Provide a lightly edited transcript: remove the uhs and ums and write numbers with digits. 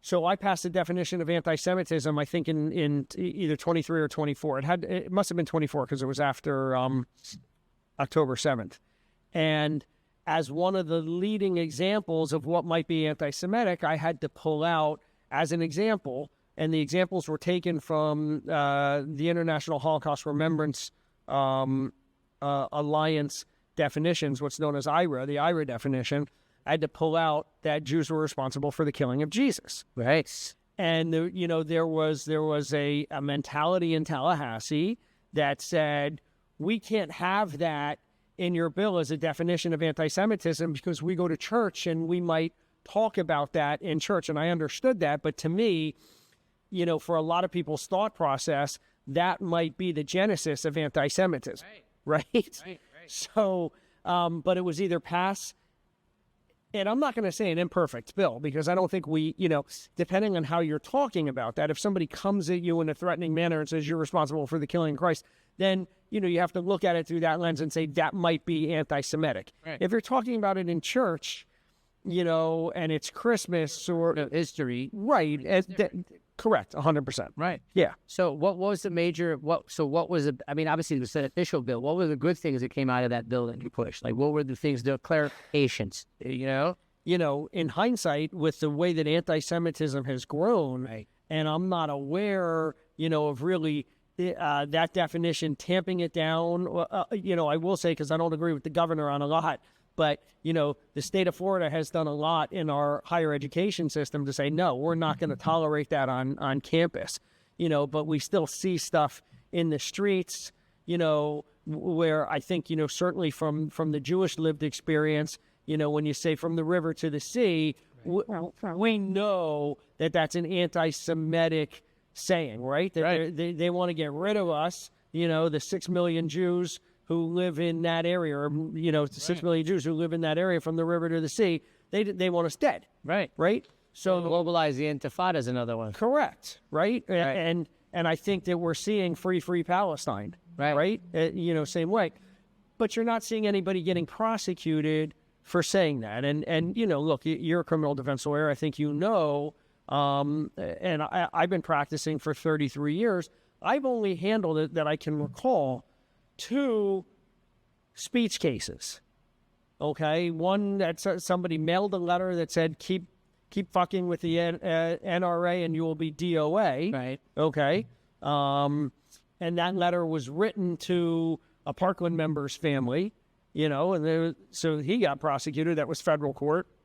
So I passed a definition of anti-Semitism, I think in either 23 or 24. It must have been 24 because it was after October 7th. And as one of the leading examples of what might be anti-Semitic, I had to pull out as an example, and the examples were taken from the International Holocaust Remembrance Alliance definitions, what's known as IRA, the IRA definition. I had to pull out that Jews were responsible for the killing of Jesus. Right. And there was a mentality in Tallahassee that said, we can't have that in your bill as a definition of anti-Semitism because we go to church and we might talk about that in church. And I understood that, but to me, for a lot of people's thought process, that might be the genesis of anti-Semitism, right? So, but it was either pass, and I'm not going to say an imperfect bill because I don't think we, depending on how you're talking about that, if somebody comes at you in a threatening manner and says you're responsible for the killing of Christ, then, you have to look at it through that lens and say that might be anti-Semitic. Right. If you're talking about it in church, and it's Christmas or history. Right. Correct. 100%. Right. Yeah. So what was the major, obviously it was an official bill. What were the good things that came out of that bill that you pushed? Like, what were the things, the clarifications, in hindsight, with the way that anti-Semitism has grown, right, and I'm not aware, of really that definition, tamping it down. I will say, because I don't agree with the governor on a lot, but, the state of Florida has done a lot in our higher education system to say, no, we're not going to tolerate that on campus, but we still see stuff in the streets, where I think, certainly from the Jewish lived experience, when you say from the river to the sea, we know that that's an anti-Semitic saying, right? They want to get rid of us, the 6 million Jews who live in that area, or, 6 million Jews who live in that area from the river to the sea, they want us dead. Right. Right? So globalize the Intifada is another one. Correct. Right? And I think that we're seeing free Palestine. Right? Same way. But you're not seeing anybody getting prosecuted for saying that. And look, you're a criminal defense lawyer. I think and I've been practicing for 33 years. I've only handled it that I can recall 2 speech cases. Okay, one that somebody mailed a letter that said keep fucking with the NRA and you will be DOA. Right. Okay. And that letter was written to a Parkland member's family, and so he got prosecuted. That was federal court.